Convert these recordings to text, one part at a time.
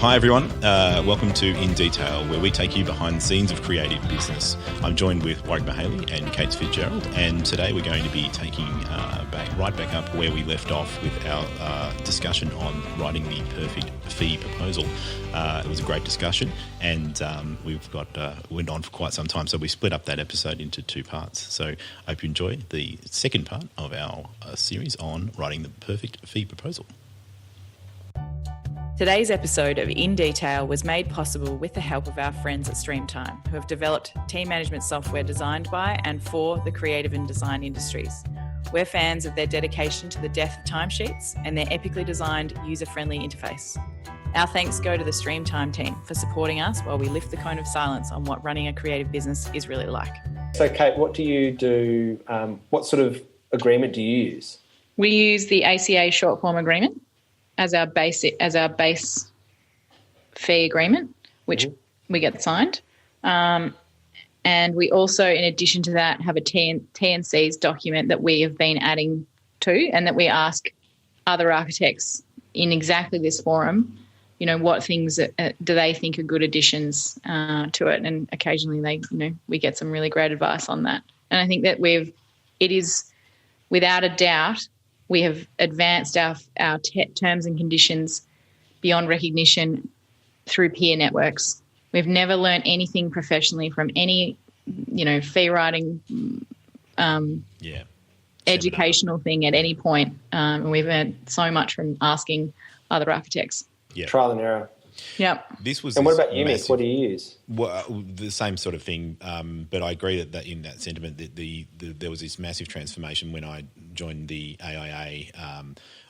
Hi everyone, welcome to In Detail, where we take you behind the scenes of creative business. I'm joined with Warwick Mihaly and Kate FitzGerald, and today we're going to be taking right back up where we left off with our discussion on writing the perfect fee proposal. It was a great discussion, and went on for quite some time, so we split up that episode into two parts. So I hope you enjoy the second part of our series on writing the perfect fee proposal. Today's episode of In Detail was made possible with the help of our friends at Streamtime, who have developed team management software designed by and for the creative and design industries. We're fans of their dedication to the death of timesheets and their epically designed, user-friendly interface. Our thanks go to the Streamtime team for supporting us while we lift the cone of silence on what running a creative business is really like. So, Kate, what do you do? What sort of agreement do you use? We use the ACA short form agreement as our base fee agreement, which we get signed. And we also, in addition to that, have a T&Cs document that we have been adding to, and that we ask other architects in exactly this forum, what things do they think are good additions to it. And occasionally we get some really great advice on that. And I think that it is without a doubt, we have advanced our terms and conditions beyond recognition through peer networks. We've never learned anything professionally from any, fee writing, educational thing at any point. And we've learned so much from asking other architects. Yeah. Trial and error. Yep. And what about you, Mick? What do you use? Well, the same sort of thing, but I agree that in that sentiment that there was this massive transformation when I joined the AIA.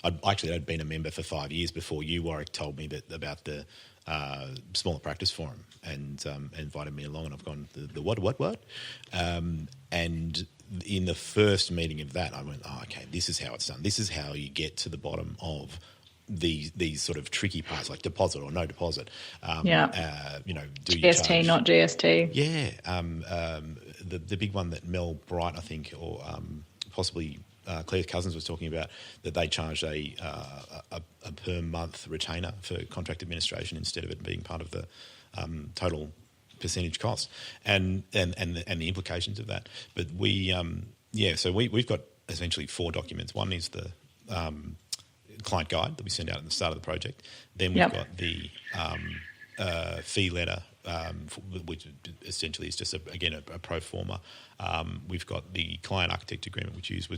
I'd been a member for 5 years before you, Warwick, told me about the smaller practice forum and invited me along, and I've gone, the what? And in the first meeting of that, I went, okay, this is how it's done. This is how you get to the bottom of these sort of tricky parts, like deposit or no deposit. Do GST, you not GST. Yeah. The big one that Mel Bright, I think, or possibly Claire Cousins was talking about, that they charged a per month retainer for contract administration instead of it being part of the total percentage cost, and the implications of that. But so we've got essentially 4 documents. One is the client guide that we send out at the start of the project. Then we've got the fee letter, which essentially is just a pro forma. We've got the client architect agreement, which is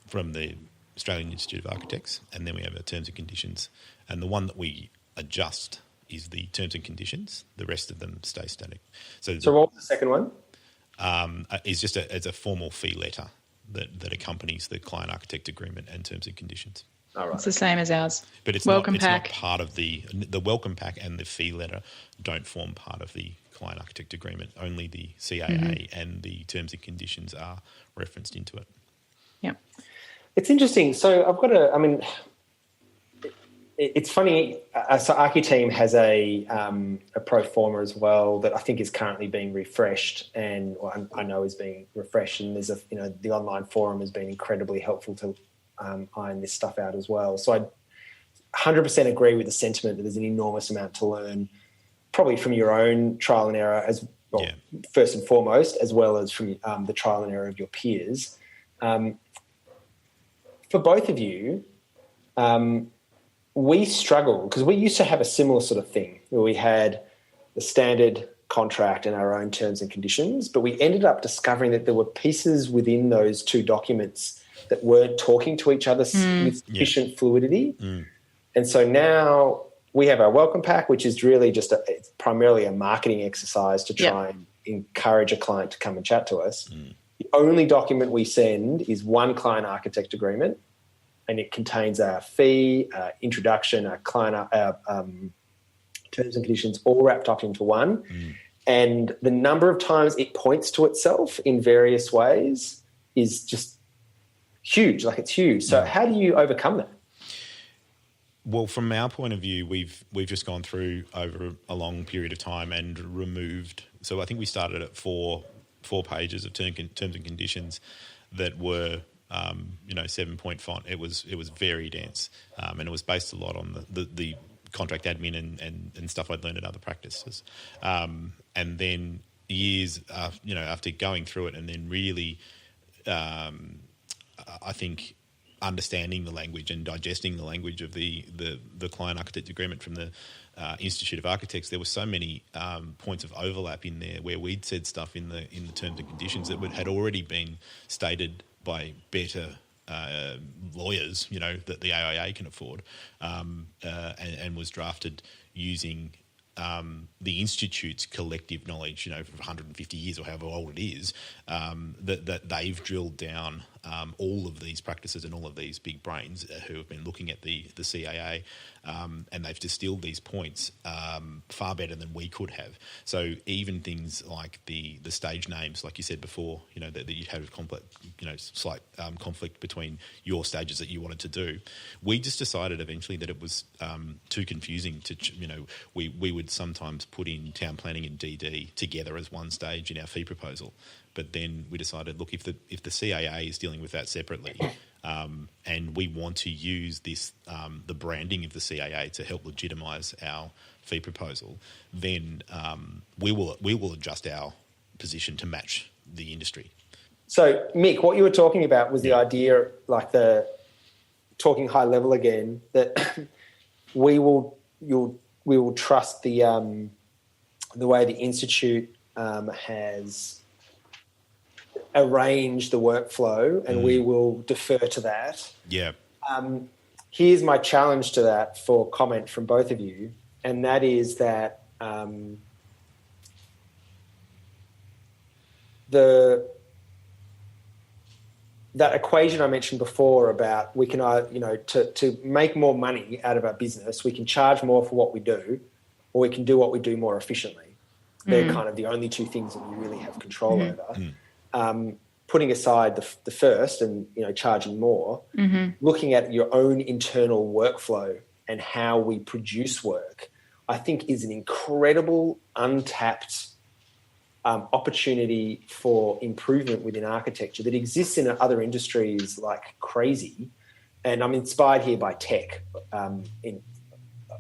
from the Australian Institute of Architects, and then we have our terms and conditions. And the one that we adjust is the terms and conditions. The rest of them stay static. So what was the second one? Is just it's a formal fee letter that accompanies the client architect agreement and terms and conditions. All right. It's the same as ours. But it's welcome pack. Not part of the welcome pack, and the fee letter don't form part of the client architect agreement. Only the CAA and the terms and conditions are referenced into it. Yeah. It's interesting. So it's funny. So Architeam has a pro forma as well that I think is currently being refreshed, and I know is being refreshed. And there's the online forum has been incredibly helpful to iron this stuff out as well. So I 100% agree with the sentiment that there's an enormous amount to learn, probably from your own trial and error first and foremost, as well as from the trial and error of your peers. For both of you, we struggle because we used to have a similar sort of thing where we had the standard contract and our own terms and conditions, but we ended up discovering that there were pieces within those 2 documents that weren't talking to each other with sufficient fluidity. And so now we have our welcome pack, which is really just it's primarily a marketing exercise to try and encourage a client to come and chat to us. The only document we send is one client architect agreement, and it contains our fee, introduction, our client terms and conditions all wrapped up into one. And the number of times it points to itself in various ways is just huge. Like, it's huge. So how do you overcome that? Well, from our point of view, we've just gone through over a long period of time and removed. So I think we started at four pages of terms and conditions that were 7-point font. It was very dense, and it was based a lot on the contract admin and stuff I'd learned at other practices. And then years, after going through it and then really, I think, understanding the language and digesting the language of the client architect agreement from the Institute of Architects, there were so many points of overlap in there where we'd said stuff in the terms and conditions that had already been stated by better lawyers, that the AIA can afford, and was drafted using the Institute's collective knowledge, for 150 years or however old it is, that they've drilled down all of these practices and all of these big brains who have been looking at the CAA, and they've distilled these points far better than we could have. So even things like the stage names, like you said before, that you had a complex, slight conflict between your stages that you wanted to do, we just decided eventually that it was too confusing to, we would sometimes put in town planning and DD together as one stage in our fee proposal. But then we decided, look, if the CAA is dealing with that separately, and we want to use this the branding of the CAA to help legitimise our fee proposal, then we will adjust our position to match the industry. So, Mick, what you were talking about was the idea, like talking high level again, that we will trust the way the Institute has arrange the workflow, and we will defer to that. Yeah. Here's my challenge to that for comment from both of you, and that is that that equation I mentioned before about we can, to make more money out of our business, we can charge more for what we do, or we can do what we do more efficiently. They're kind of the only two things that we really have control over. Putting aside the first and, charging more, looking at your own internal workflow and how we produce work, I think is an incredible untapped opportunity for improvement within architecture that exists in other industries like crazy. And I'm inspired here by tech in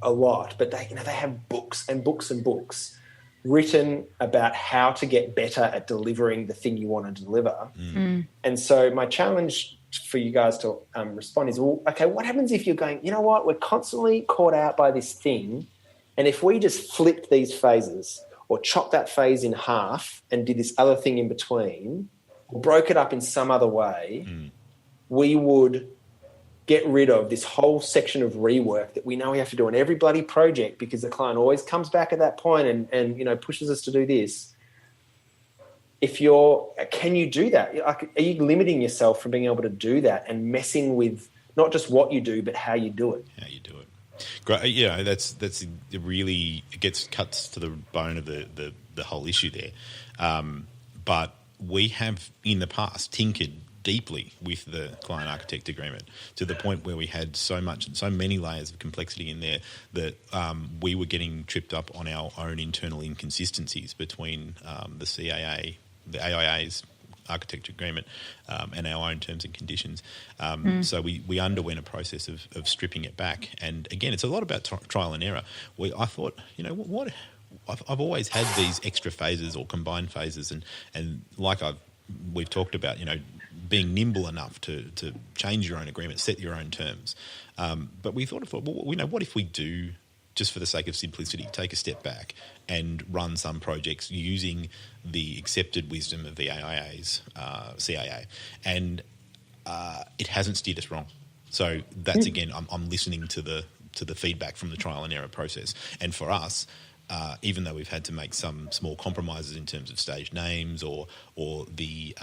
a lot, but they have books and books and books written about how to get better at delivering the thing you want to deliver. And so my challenge for you guys to respond is, well, okay, what happens if you're going, you know what, we're constantly caught out by this thing, and if we just flipped these phases or chopped that phase in half and did this other thing in between, or broke it up in some other way, we would get rid of this whole section of rework that we know we have to do on every bloody project because the client always comes back at that point and pushes us to do this. Can you do that? Are you limiting yourself from being able to do that and messing with not just what you do, but how you do it? How you do it. Great. That's really, it gets cuts to the bone of the whole issue there. But we have in the past tinkered deeply with the client architect agreement to the point where we had so many layers of complexity in there that we were getting tripped up on our own internal inconsistencies between the CAA, the AIA's architecture agreement, and our own terms and conditions. So we underwent a process of stripping it back. And again, it's a lot about trial and error. I thought, what I've always had these extra phases or combined phases, and like we've talked about, being nimble enough to change your own agreement, set your own terms. But we thought, what if we do, just for the sake of simplicity, take a step back and run some projects using the accepted wisdom of the AIA's CAA, and it hasn't steered us wrong. So that's again, I'm listening to the feedback from the trial and error process, and for us. Even though we've had to make some small compromises in terms of stage names or the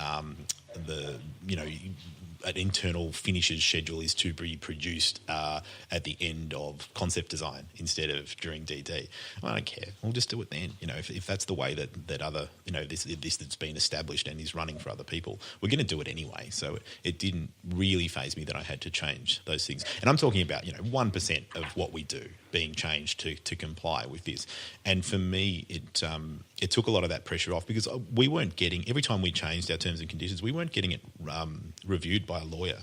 an internal finishes schedule is to be produced at the end of concept design instead of during DD. I don't care. We'll just do it then. If that's the way that other, this that's been established and is running for other people, we're going to do it anyway. So it didn't really faze me that I had to change those things. And I'm talking about, 1% of what we do being changed to comply with this. And for me, it took a lot of that pressure off because we weren't getting, every time we changed our terms and conditions, we weren't getting it reviewed by a lawyer.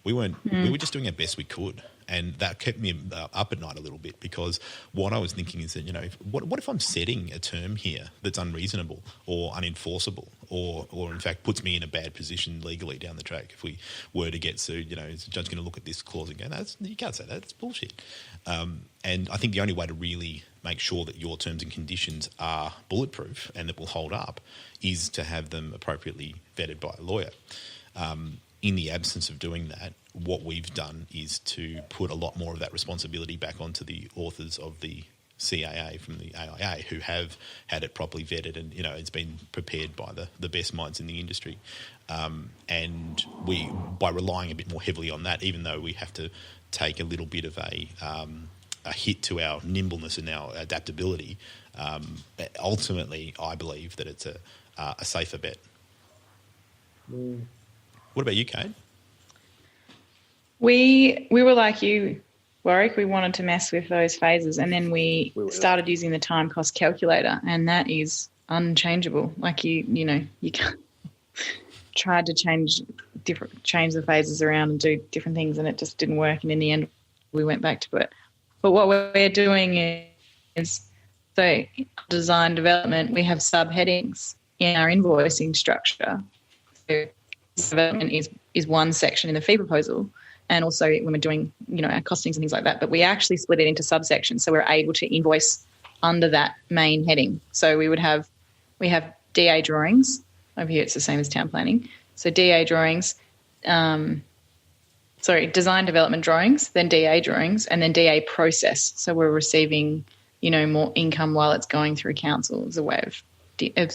We weren't. We were just doing our best we could, and that kept me up at night a little bit, because what I was thinking is that, you know, what if I'm setting a term here that's unreasonable or unenforceable, or in fact puts me in a bad position legally down the track if we were to get sued? You know, is the judge going to look at this clause and go, no, you can't say that, it's bullshit. And I think the only way to really make sure that your terms and conditions are bulletproof and that will hold up is to have them appropriately vetted by a lawyer. In the absence of doing that, what we've done is to put a lot more of that responsibility back onto the authors of the CAA from the AIA, who have had it properly vetted, and, you know, it's been prepared by the best minds in the industry. And we, by relying a bit more heavily on that, even though we have to take a little bit of a hit to our nimbleness and our adaptability, ultimately I believe that it's a safer bet. What about you, Kate? We were like you, Warwick. We wanted to mess with those phases, and then we started using the time cost calculator, and that is unchangeable. Like you can't tried to change the phases around and do different things, and it just didn't work. And in the end, we went back to it. But what we're doing is, so design development, we have subheadings in our invoicing structure. So development is one section in the fee proposal, and also when we're doing, you know, our costings and things like that, but we actually split it into subsections, so we're able to invoice under that main heading. So we have DA drawings. Over here it's the same as town planning. So DA drawings, design development drawings, then DA drawings, and then DA process. So we're receiving, you know, more income while it's going through council as a way of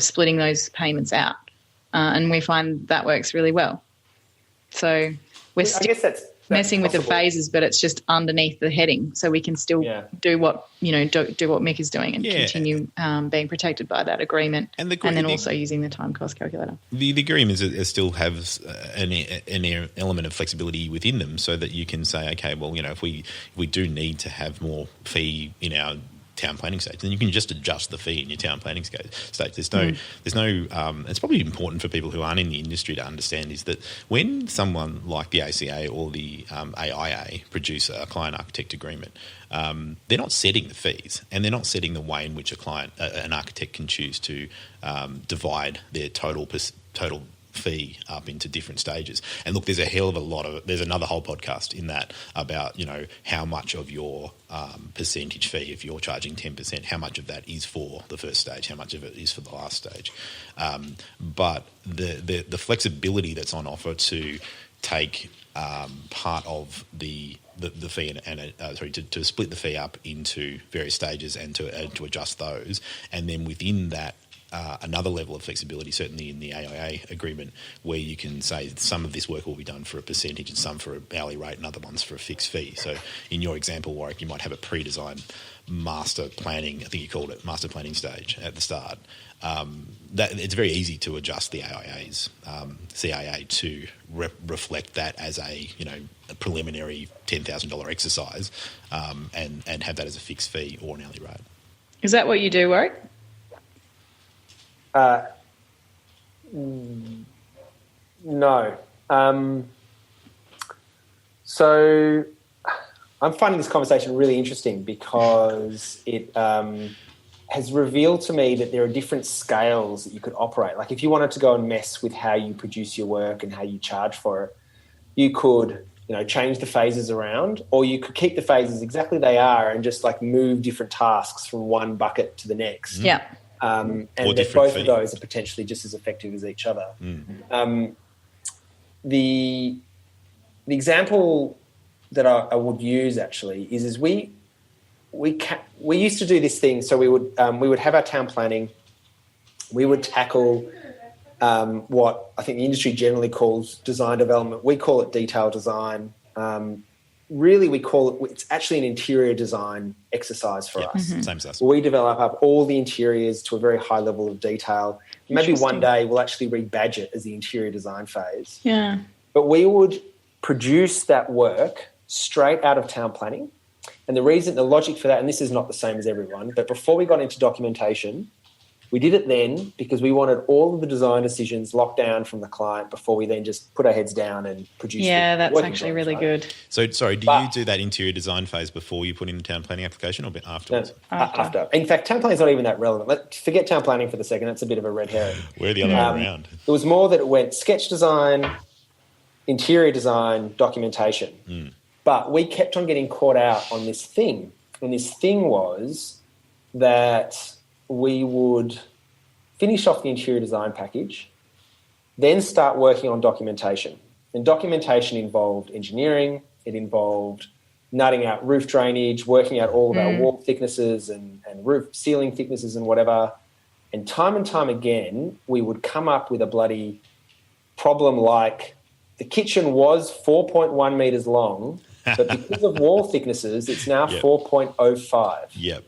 splitting those payments out. And we find that works really well. So we're that's messing with the phases, but it's just underneath the heading, so we can still do what Mick is doing and continue being protected by that agreement, and then also using the time cost calculator. The agreements still have an element of flexibility within them, so that you can say, okay, well, you know, if we do need to have more fee in our town planning stage, then you can just adjust the fee in your town planning stage. There's no. It's probably important for people who aren't in the industry to understand is that when someone like the ACA or the AIA produce a client architect agreement, they're not setting the fees, and they're not setting the way in which an architect can choose to divide their total fee up into different stages. And look, there's a hell of a lot of, there's another whole podcast in that about, you know, how much of your percentage fee, if you're charging 10%, how much of that is for the first stage, how much of it is for the last stage. But the flexibility that's on offer to take part of the fee to split the fee up into various stages and to adjust those, and then within that another level of flexibility, certainly in the AIA agreement, where you can say some of this work will be done for a percentage and some for an hourly rate and other ones for a fixed fee. So in your example, Warwick, you might have a pre-design master planning, I think you called it, master planning stage at the start. That it's very easy to adjust the AIA's CAA to reflect that as a preliminary $10,000 exercise, and have that as a fixed fee or an hourly rate. Is that what you do, Warwick? No. So I'm finding this conversation really interesting because it has revealed to me that there are different scales that you could operate. Like if you wanted to go and mess with how you produce your work and how you charge for it, you could, change the phases around, or you could keep the phases exactly they are and just like move different tasks from one bucket to the next. Yeah. And that both of those are potentially just as effective as each other. The example that I would use actually is we used to do this thing. So we would have our town planning. We would tackle what I think the industry generally calls design development. We call it detail design. Really, we call it, it's actually an interior design exercise for us. Mm-hmm. Same as us. We develop up all the interiors to a very high level of detail. Maybe one day we'll actually rebadge it as the interior design phase. Yeah. But we would produce that work straight out of town planning. And the logic for that, and this is not the same as everyone, but before we got into documentation, We did it then because we wanted all of the design decisions locked down from the client before we then just put our heads down and produce. Yeah, that's actually really good. So, sorry, you do that interior design phase before you put in the town planning application or a bit afterwards? No, after. In fact, town planning is not even that relevant. Forget town planning for the second. That's a bit of a red herring. We're the other way around. It was more that it went sketch design, interior design, documentation. But we kept on getting caught out on this thing. And this thing was that we would finish off the interior design package, then start working on documentation. And documentation involved engineering. It involved nutting out roof drainage, working out all of our wall thicknesses and roof ceiling thicknesses and whatever. And time again, we would come up with a bloody problem like the kitchen was 4.1 metres long, but because of wall thicknesses, it's now 4.05. Yep.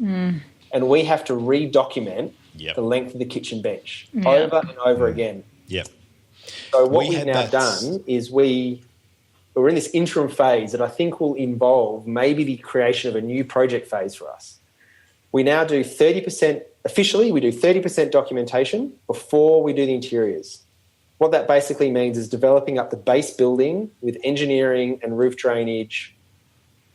And we have to redocument the length of the kitchen bench over and over again. Yep. So what we've now done is we're in this interim phase that I think will involve maybe the creation of a new project phase for us. We now do 30%, officially we do 30% documentation before we do the interiors. What that basically means is developing up the base building with engineering and roof drainage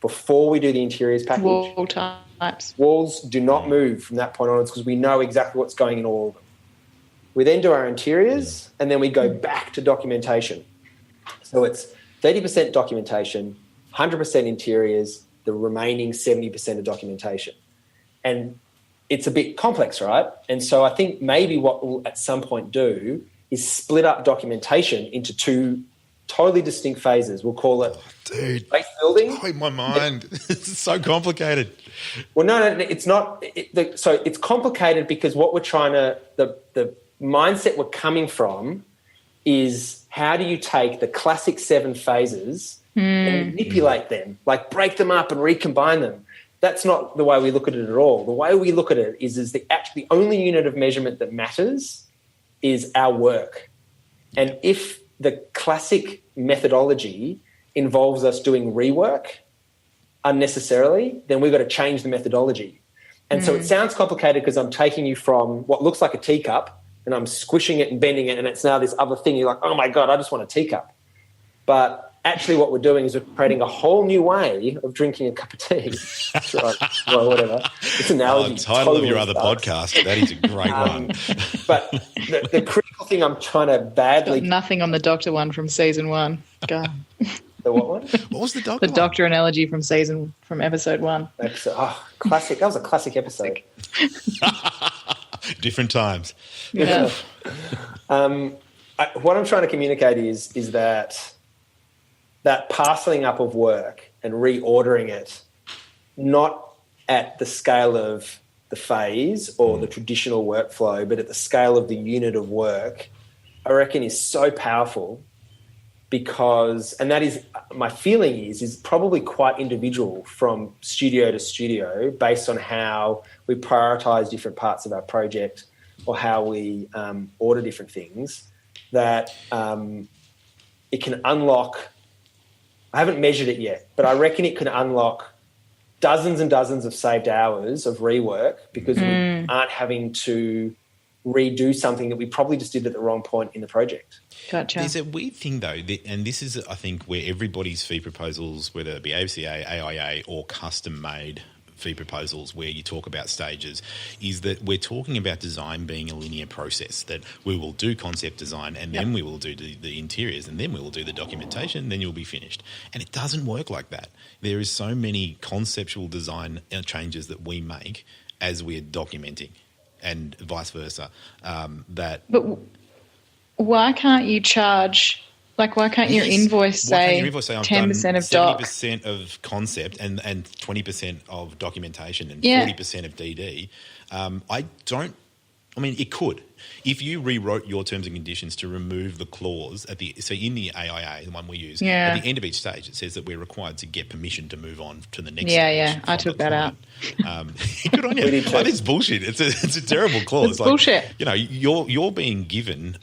before we do the interiors package. Wall types. Walls do not move from that point onwards because we know exactly what's going in all of them. We then do our interiors and then we go back to documentation. So it's 30% documentation, 100% interiors, the remaining 70% of documentation. And it's a bit complex, right? And so I think maybe what we'll at some point do is split up documentation into two totally distinct phases. We'll call it base building. Blowing my mind. It's so complicated. Well, no, it's not. So it's complicated because what we're trying to, the mindset we're coming from is how do you take the classic 7 phases and manipulate them, like break them up and recombine them. That's not the way we look at it at all. The way we look at it is the only unit of measurement that matters is our work. And if the classic methodology involves us doing rework unnecessarily, then we've got to change the methodology. And so it sounds complicated because I'm taking you from what looks like a teacup and I'm squishing it and bending it and it's now this other thing. You're like, oh my God, I just want a teacup. But actually what we're doing is we're creating a whole new way of drinking a cup of tea. Right. Well, whatever. This analogy the title totally of your other podcast, that is a great one. But the critical thing I'm trying to badly... Got nothing on the doctor one from season 1. Go. The what one? What was the doctor The doctor analogy from episode 1. Classic. That was a classic episode. Different times. Yeah. What I'm trying to communicate is that parceling up of work and reordering it, not at the scale of the phase or the traditional workflow, but at the scale of the unit of work, I reckon is so powerful because, and that is, my feeling is probably quite individual from studio to studio based on how we prioritise different parts of our project or how we order different things, that it can unlock, I haven't measured it yet, but I reckon it can unlock dozens and dozens of saved hours of rework because we aren't having to redo something that we probably just did at the wrong point in the project. Gotcha. There's a weird thing though, and this is, I think, where everybody's fee proposals, whether it be ACA, AIA or custom-made fee proposals where you talk about stages, is that we're talking about design being a linear process, that we will do concept design and then we will do the interiors and then we will do the documentation, then you'll be finished. And it doesn't work like that. There is so many conceptual design changes that we make as we're documenting and vice versa. But why can't you charge... Like, why can't your invoice say 10% of doc? 70% of concept and 20% of documentation and 40% of DD. It could. If you rewrote your terms and conditions to remove the clause in the AIA, the one we use, at the end of each stage, it says that we're required to get permission to move on to the next stage. Yeah, I took that out. Good on you. It's bullshit. It's a terrible clause. It's bullshit. You're being given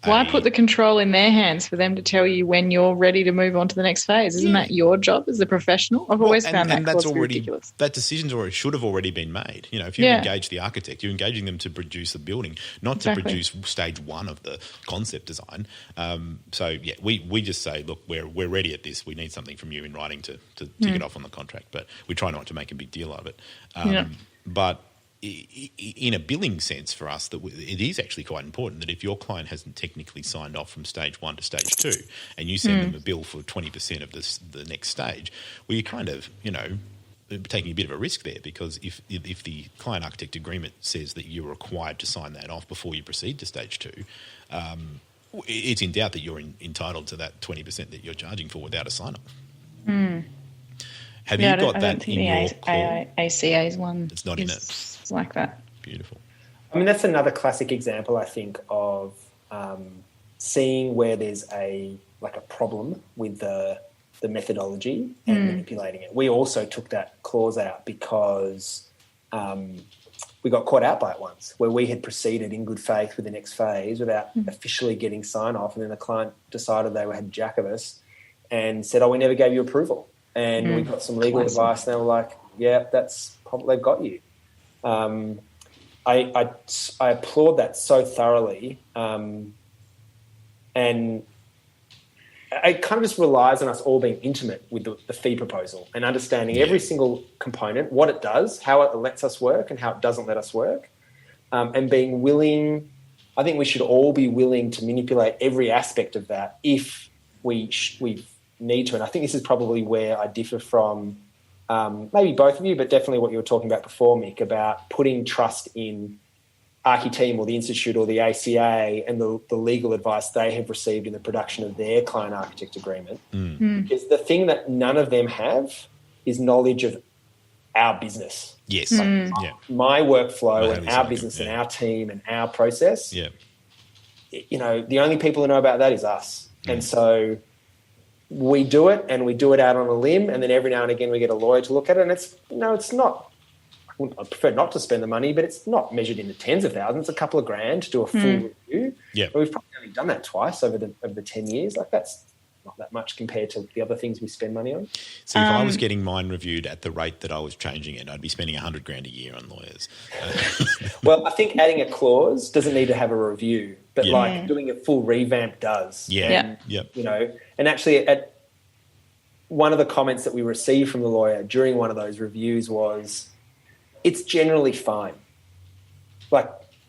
Why put the control in their hands for them to tell you when you're ready to move on to the next phase? Isn't that your job as a professional? I've always found that clause ridiculous. That decision's should have already been made. You know, if you engage the architect, you're engaging them to produce the building, not to produce stage one of the concept design. We just say, look, we're ready at this. We need something from you in writing to tick it off on the contract, but we try not to make a big deal of it. But in a billing sense for us, that it is actually quite important that if your client hasn't technically signed off from stage 1 to stage 2 and you send them a bill for 20% of the next stage, well, you're kind of, taking a bit of a risk there, because if the client architect agreement says that you're required to sign that off before you proceed to stage 2, it's in doubt that you're entitled to that 20% that you're charging for without a sign-off. Have you got that in your clause? ACA's one. It's not in it. Like that. Beautiful. I mean, that's another classic example, I think, of seeing where there's a problem with the methodology and manipulating it. We also took that clause out because we got caught out by it once, where we had proceeded in good faith with the next phase without officially getting sign-off, and then the client decided they had jack of us and said, we never gave you approval. And we got some legal advice, and they were like, yeah, that's probably they've got you. I applaud that so thoroughly, and it kind of just relies on us all being intimate with the fee proposal and understanding every single component, what it does, how it lets us work and how it doesn't let us work, and being willing. I think we should all be willing to manipulate every aspect of that if we need to. And I think this is probably where I differ from maybe both of you, but definitely what you were talking about before, Mick, about putting trust in Architeam or the Institute or the ACA and the legal advice they have received in the production of their client architect agreement. Because the thing that none of them have is knowledge of our business. Yes. My workflow and our business and our team and our process. Yeah. The only people who know about that is us. And so we do it, and we do it out on a limb, and then every now and again we get a lawyer to look at it, and it's not, I prefer not to spend the money, but it's not measured in the tens of thousands. It's a couple of grand to do a full review. Yeah. But we've probably only done that twice over the 10 years. That's not that much compared to the other things we spend money on. So if I was getting mine reviewed at the rate that I was changing it, I'd be spending $100,000 a year on lawyers. Well, I think adding a clause doesn't need to have a review, but doing a full revamp does. Yeah. And actually at one of the comments that we received from the lawyer during one of those reviews was, it's generally fine.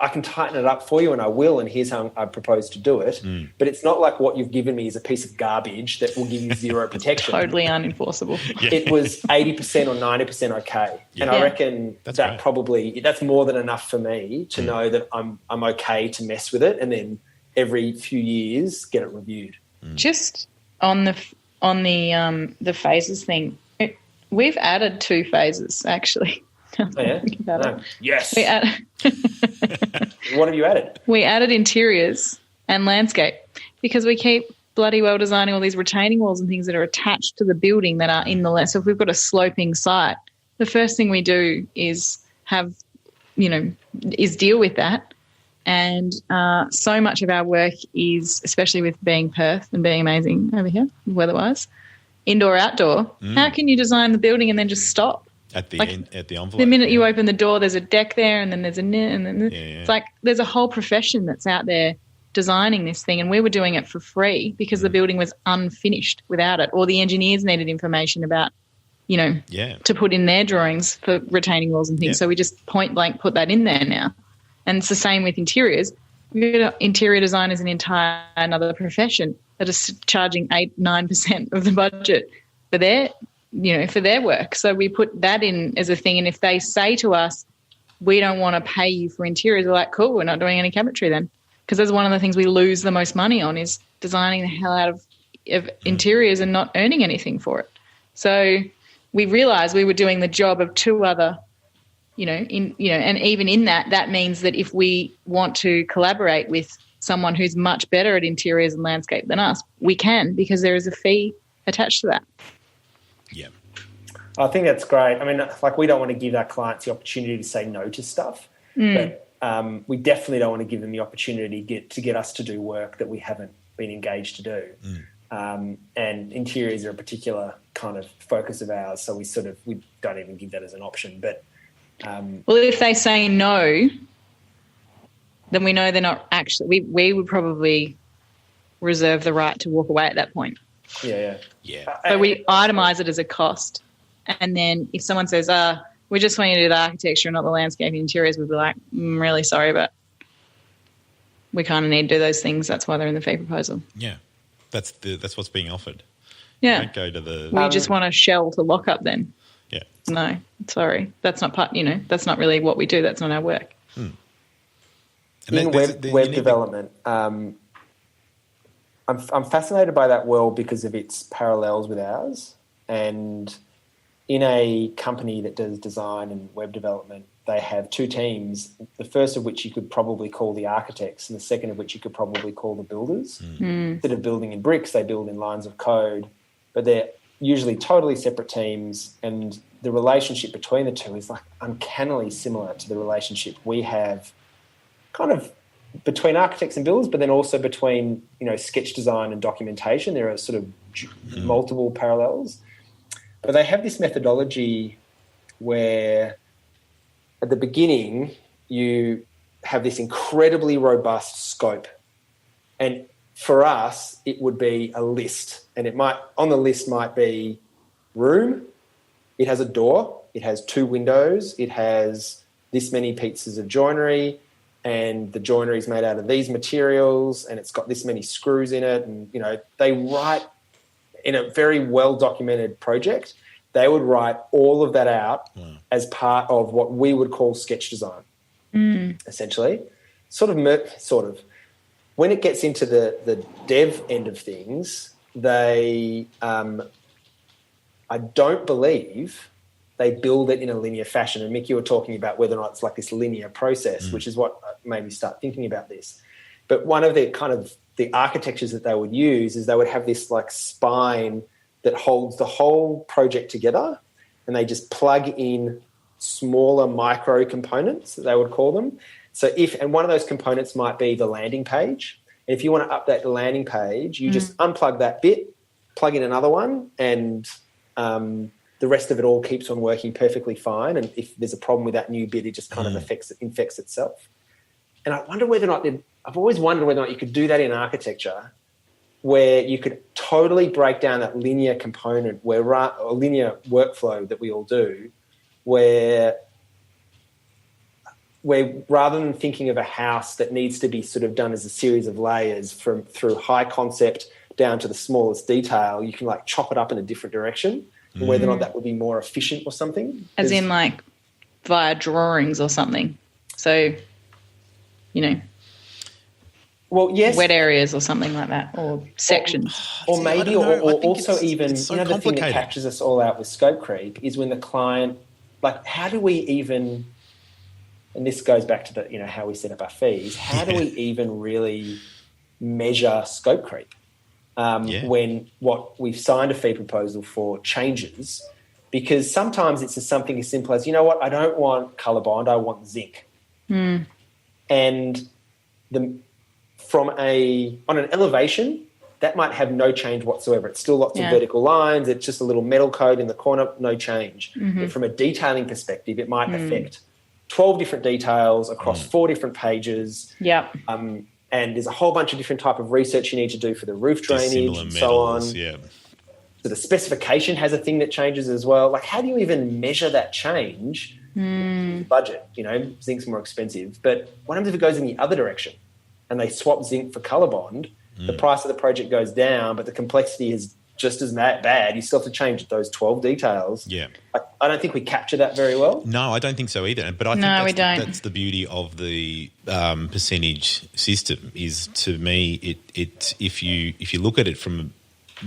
I can tighten it up for you, and I will, and here's how I propose to do it. But it's not like what you've given me is a piece of garbage that will give you zero protection. Totally unenforceable. It was 80% or 90% okay. And I reckon that's more than enough for me to know that I'm okay to mess with it, and then every few years get it reviewed. Just on the phases thing, we've added 2 phases actually. Oh, yeah? No. Yes. What have you added? We added interiors and landscape because we keep bloody well designing all these retaining walls and things that are attached to the building that are in the land. So if we've got a sloping site, the first thing we do is deal with that. And so much of our work is, especially with being Perth and being amazing over here weather-wise, indoor, outdoor. How can you design the building and then just stop? At the envelope. The minute you open the door, there's a deck there, and then there's it's like there's a whole profession that's out there designing this thing, and we were doing it for free because the building was unfinished without it, or the engineers needed information about, to put in their drawings for retaining walls and things. So we just point blank put that in there now. And it's the same with interiors. Interior design is an entire another profession that is charging 8-9% of the budget for their work. So we put that in as a thing. And if they say to us, we don't want to pay you for interiors, we're like, cool, we're not doing any cabinetry then. Because that's one of the things we lose the most money on is designing the hell out of interiors and not earning anything for it. So we realised we were doing the job of 2 other, and even in that means that if we want to collaborate with someone who's much better at interiors and landscape than us, we can, because there is a fee attached to that. Yeah. I think that's great. I mean, we don't want to give our clients the opportunity to say no to stuff, but we definitely don't want to give them the opportunity to get us to do work that we haven't been engaged to do. And interiors are a particular kind of focus of ours, so we don't even give that as an option. But well, if they say no, then we know they're not actually. We would probably reserve the right to walk away at that point. Yeah. So we itemise it as a cost, and then if someone says, we just want you to do the architecture and not the landscaping interiors, we'd be like, really sorry, but we kind of need to do those things. That's why they're in the fee proposal. Yeah, that's what's being offered. Yeah. Don't go to the. We just want a shell to lock up then. Yeah. No, sorry, that's not part. That's not really what we do. That's not our work. In web development, I'm fascinated by that world because of its parallels with ours. And in a company that does design and web development, they have two teams, the first of which you could probably call the architects and the second of which you could probably call the builders. Instead of building in bricks, they build in lines of code, but they're usually totally separate teams, and the relationship between the two is like uncannily similar to the relationship we have kind of between architects and builders, but then also between, sketch design and documentation. There are sort of multiple parallels. But they have this methodology where at the beginning you have this incredibly robust scope. And for us, it would be a list. And on the list might be room, it has a door, it has 2 windows, it has this many pieces of joinery, and the joinery is made out of these materials, and it's got this many screws in it. And, they write in a very well-documented project, they would write all of that out as part of what we would call sketch design, essentially. Sort of. When it gets into the dev end of things, they, I don't believe they build it in a linear fashion. And Mick, you were talking about whether or not it's like this linear process, which is what made me start thinking about this. But one of the kind of the architectures that they would use is they would have this like spine that holds the whole project together, and they just plug in smaller micro components, that they would call them. So and one of those components might be the landing page. And if you want to update the landing page, you just unplug that bit, plug in another one, and the rest of it all keeps on working perfectly fine. And if there's a problem with that new bit, it just kind of infects itself. And I wonder whether or not I've always wondered whether or not you could do that in architecture, where you could totally break down that linear component, or linear workflow that we all do, where rather than thinking of a house that needs to be sort of done as a series of layers through high concept down to the smallest detail, you can like chop it up in a different direction, and whether or not that would be more efficient or something. As in like via drawings or something. So, well, yes, wet areas or something like that, or sections. Or maybe, or also even, so the thing that catches us all out with scope creep is when the client, like, how do we even, and this goes back to the, how we set up our fees, how do we even really measure scope creep when what we've signed a fee proposal for changes? Because sometimes it's something as simple as, I don't want colour bond, I want zinc. And on an elevation, that might have no change whatsoever. It's still lots of vertical lines. It's just a little metal code in the corner, no change. But from a detailing perspective, it might affect 12 different details across 4 different pages. Yep. And there's a whole bunch of different type of research you need to do for the roof drainage and so on. Yeah. So the specification has a thing that changes as well. Like, how do you even measure that change? Budget, zinc's more expensive. But what happens if it goes in the other direction and they swap zinc for colour bond? The price of the project goes down, but the complexity is just as bad. You still have to change those 12 details. Yeah. I don't think we capture that very well. No, I don't think so either. But I think that's the beauty of the percentage system is, to me, it if you look at it from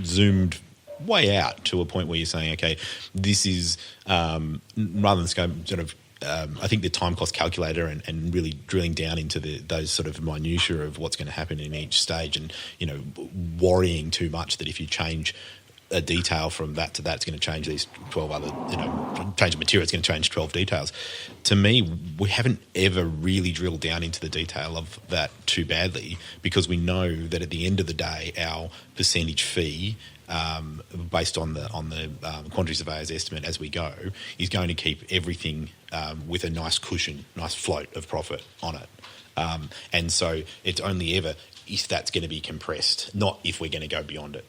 zoomed way out to a point where you're saying, okay, this is rather than sort of I think the time cost calculator and really drilling down into those sort of minutiae of what's going to happen in each stage, and worrying too much that if you change a detail from that to that is going to change these 12 other, change the material, it's going to change 12 details. To me, we haven't ever really drilled down into the detail of that too badly, because we know that at the end of the day, our percentage fee, based on the quantity surveyor's estimate as we go, is going to keep everything with a nice cushion, nice float of profit on it. And so it's only ever if that's going to be compressed, not if we're going to go beyond it.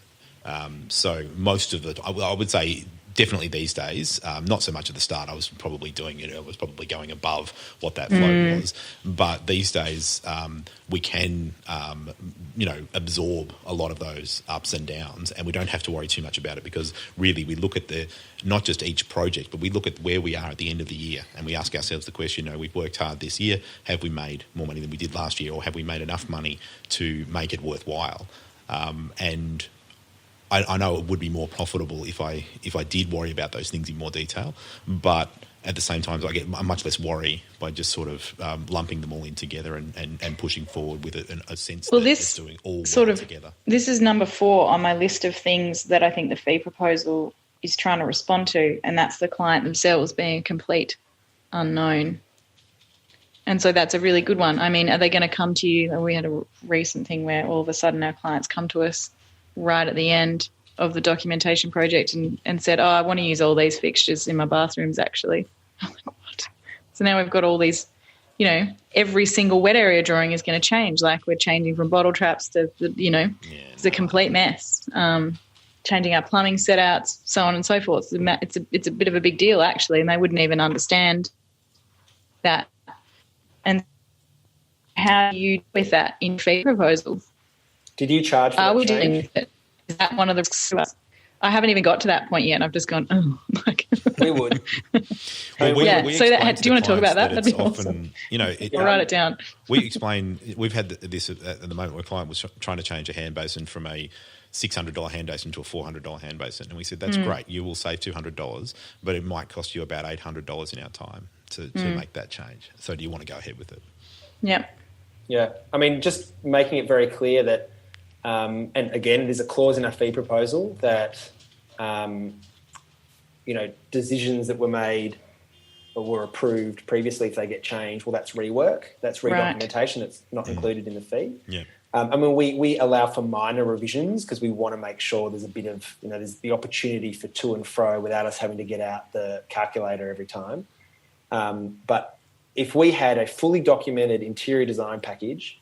So most of it, I would say, definitely these days, not so much at the start. I was probably doing it. I was probably going above what that float was. But these days, we can, absorb a lot of those ups and downs, and we don't have to worry too much about it, because really we look at not just each project, but we look at where we are at the end of the year, and we ask ourselves the question, we've worked hard this year. Have we made more money than we did last year, or have we made enough money to make it worthwhile? And I know it would be more profitable if I did worry about those things in more detail, but at the same time, I get much less worry by just sort of lumping them all in together and pushing forward with a sense that it's doing all together. This is number 4 on my list of things that I think the fee proposal is trying to respond to, and that's the client themselves being a complete unknown. And so that's a really good one. I mean, are they going to come to you? We had a recent thing where all of a sudden our clients come to us right at the end of the documentation project and said, I want to use all these fixtures in my bathrooms, actually. I'm like, what? So now we've got all these, every single wet area drawing is going to change. Like, we're changing from bottle traps to, it's a complete mess. Changing our plumbing setouts, so on and so forth. It's a bit of a big deal, actually, and they wouldn't even understand that. And how do you deal with that in fee proposal? Did you charge for that change? Is that one of the... I haven't even got to that point yet, and I've just gone, We would. Do you want to talk about that? That'd be often, awesome. I'll write it down. We explain, we've had this at the moment where a client was trying to change a hand basin from a $600 hand basin to a $400 hand basin, and we said, that's great, you will save $200, but it might cost you about $800 in our time to make that change. So do you want to go ahead with it? Yep. Yeah. I mean, just making it very clear that, and again, there's a clause in our fee proposal that, decisions that were made or were approved previously, if they get changed, well, that's rework, that's redocumentation. It's not included in the fee. Yeah. We allow for minor revisions because we want to make sure there's a bit of, there's the opportunity for to and fro without us having to get out the calculator every time. But if we had a fully documented interior design package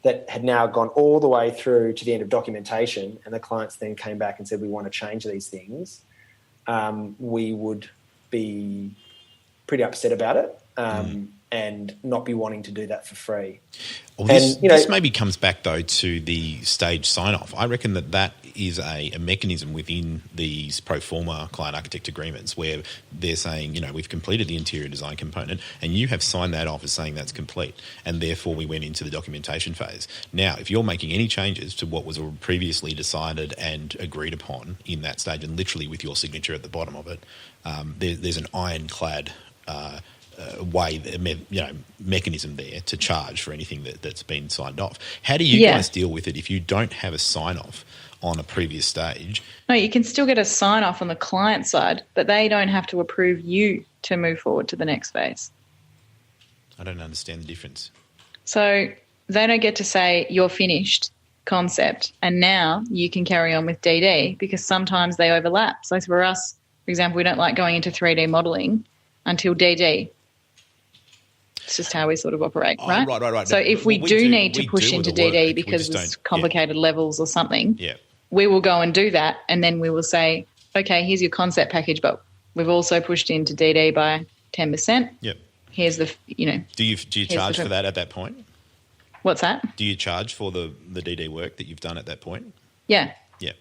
that had now gone all the way through to the end of documentation, and the clients then came back and said, we want to change these things, we would be pretty upset about it and not be wanting to do that for free. Well, this maybe comes back, though, to the stage sign-off. I reckon that is a mechanism within these pro forma client architect agreements where they're saying, we've completed the interior design component and you have signed that off as saying that's complete, and therefore we went into the documentation phase. Now, if you're making any changes to what was previously decided and agreed upon in that stage, and literally with your signature at the bottom of it, there's an ironclad mechanism there to charge for anything that's been signed off. How do you guys deal with it if you don't have a sign-off on a previous stage? No, you can still get a sign-off on the client side, but they don't have to approve you to move forward to the next phase. I don't understand the difference. So they don't get to say, you're finished concept, and now you can carry on with DD, because sometimes they overlap. So for us, for example, we don't like going into 3D modelling until DD. It's just how we sort of operate, right? Right. So if we do need to push into DD because there's complicated levels or something, we will go and do that, and then we will say, okay, here's your concept package, but we've also pushed into DD by 10%. Yep. Here's the, Do you charge for that at that point? What's that? Do you charge for the DD work that you've done at that point? Yeah. Yeah.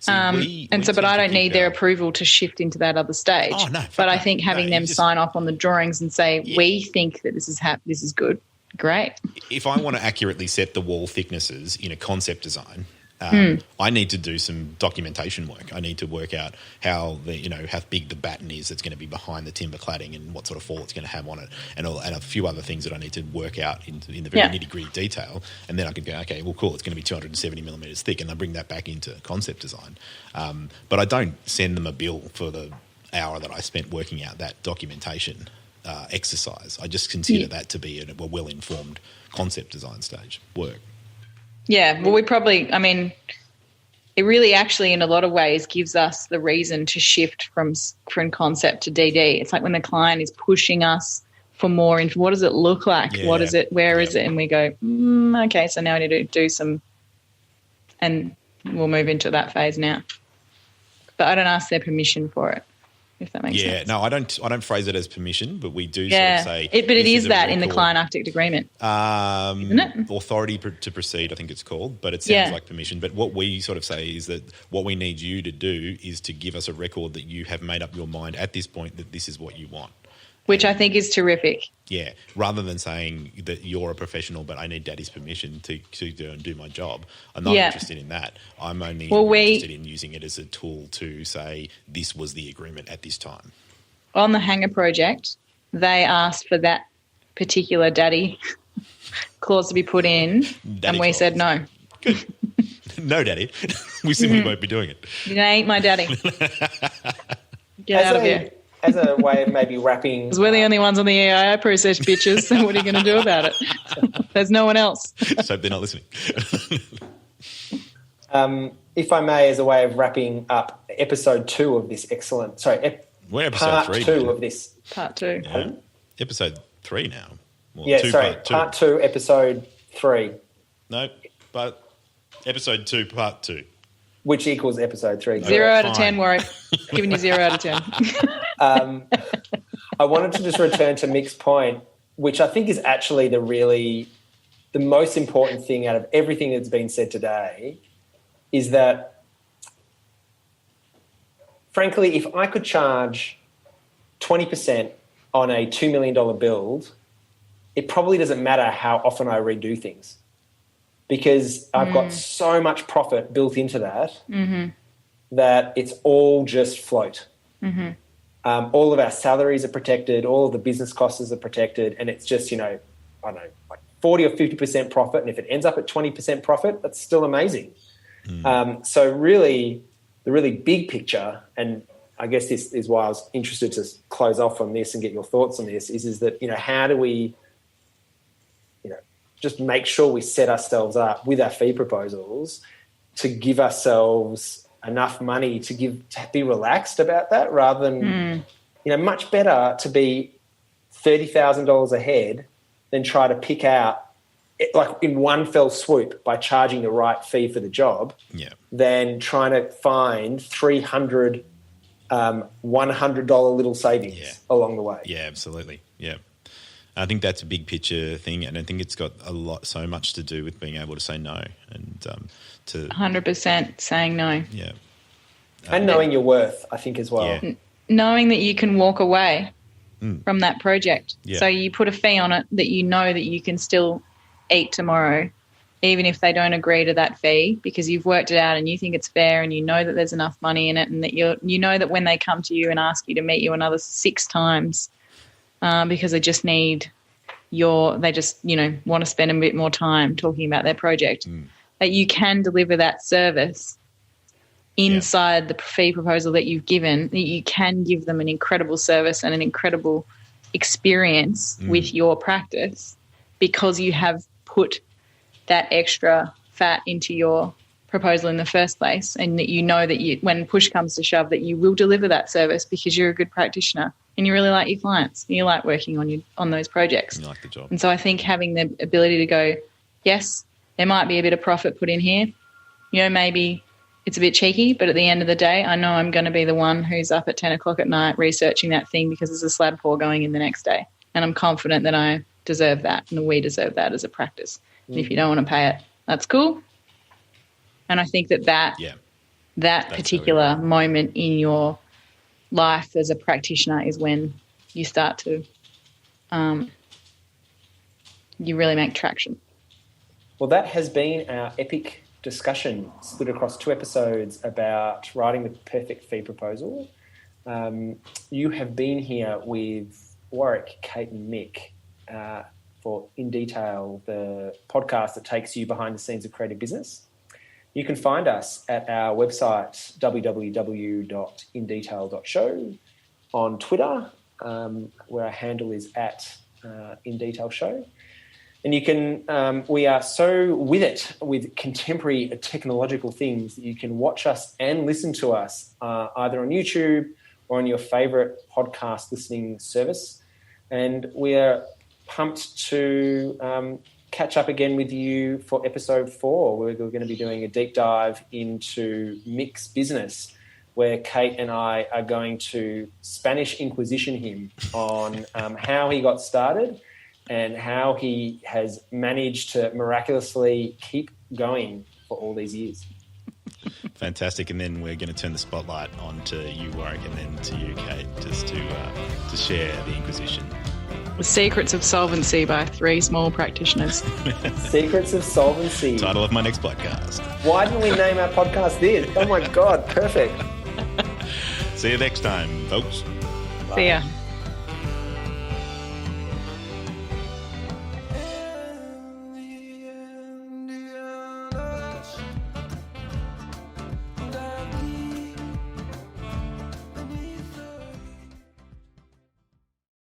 But I don't need their approval to shift into that other stage. Oh, no. But I think having them sign off on the drawings and say, we think that this is good, great. If I want to accurately set the wall thicknesses in a concept design, I need to do some documentation work. I need to work out how big the batten is that's going to be behind the timber cladding and what sort of fall it's going to have on it, and a few other things that I need to work out in the very nitty-gritty detail. And then I can go, okay, well, cool, it's going to be 270 millimetres thick, and I bring that back into concept design. But I don't send them a bill for the hour that I spent working out that documentation exercise. I just consider that to be a well-informed concept design stage work. Yeah, well, it really actually in a lot of ways gives us the reason to shift from concept to DD. It's like when the client is pushing us for more info. What does it look like? Yeah. What is it? Where is it? And we go, okay, so now I need to do some, and we'll move into that phase now. But I don't ask their permission for it, if that makes sense. Yeah, no, I don't phrase it as permission, but we do sort of say... But it is that in the client architect agreement, isn't it? Authority to proceed, I think it's called, but it sounds like permission. But what we sort of say is that what we need you to do is to give us a record that you have made up your mind at this point that this is what you want. Which I think is terrific. Yeah, rather than saying that you're a professional but I need Daddy's permission to do my job. I'm not interested in that. I'm only interested in using it as a tool to say this was the agreement at this time. On the hangar project, they asked for that particular daddy clause to be put in, and we said no. Good. No, Daddy. We simply won't be doing it. You ain't my daddy. Get out of here. As a way of maybe wrapping... Because we're the only ones on the EIA process pictures, so what are you going to do about it? There's no one else. So they're not listening. If I may, as a way of wrapping up episode 2 of this excellent... We're episode part 3. Part 2 now. of this. Part 2. Yeah. Episode 3 now. Well, Part 2, episode 3. No, but episode 2, part 2. Which equals episode 3. 0 out of 10, Warwick. Giving you 0 out of 10. I wanted to just return to Mick's point, which I think is actually the most important thing out of everything that's been said today, is that, frankly, if I could charge 20% on a $2 million build, it probably doesn't matter how often I redo things, because I've got so much profit built into that that it's all just float. Mm-hmm. All of our salaries are protected, all of the business costs are protected, and it's just, like 40 or 50% profit, and if it ends up at 20% profit, that's still amazing. So really, the really big picture, and I guess this is why I was interested to close off on this and get your thoughts on this, is that, how do we just make sure we set ourselves up with our fee proposals to give ourselves enough money to be relaxed about that, rather than, much better to be $30,000 ahead than try to pick out like in one fell swoop by charging the right fee for the job, than trying to find 300 $100 little savings along the way. Yeah, absolutely. Yeah. I think that's a big picture thing, and I think it's got so much to do with being able to say no and to 100% saying no. Yeah, and knowing your worth, I think, as well. Yeah. Knowing that you can walk away from that project, Yeah. so you put a fee on it that you know that you can still eat tomorrow, even if they don't agree to that fee, because you've worked it out and you think it's fair and you know that there's enough money in it, and that you know that when they come to you and ask you to meet you another 6 times. Because they just need want to spend a bit more time talking about their project, that you can deliver that service inside the fee proposal that you've given, that you can give them an incredible service and an incredible experience with your practice, because you have put that extra fat into your proposal in the first place, and that you know that when push comes to shove, that you will deliver that service because you're a good practitioner and you really like your clients and you like working on those projects. You like the job. And so I think having the ability to go, yes, there might be a bit of profit put in here. Maybe it's a bit cheeky, but at the end of the day, I know I'm going to be the one who's up at 10 o'clock at night researching that thing because there's a slab pour going in the next day. And I'm confident that I deserve that and we deserve that as a practice. And if you don't want to pay it, that's cool. And I think that particular moment in your life as a practitioner is when you start to you really make traction. Well, that has been our epic discussion split across 2 episodes about writing the perfect fee proposal. You have been here with Warwick, Kate and Mick for In Detail, the podcast that takes you behind the scenes of creative business. You can find us at our website, www.indetail.show, on Twitter, where our handle is at InDetailShow. And you can, we are so with contemporary technological things that you can watch us and listen to us either on YouTube or on your favourite podcast listening service. And we are pumped to catch up again with you for episode 4. We're going to be doing a deep dive into Mick's business, where Kate and I are going to Spanish Inquisition him on how he got started and how he has managed to miraculously keep going for all these years. Fantastic. And then we're going to turn the spotlight on to you, Warwick, and then to you, Kate, just to share the Inquisition. The Secrets of Solvency by 3 small practitioners. Secrets of Solvency. Title of my next podcast. Why didn't we name our podcast this? Oh my God, perfect. See you next time, folks. See ya.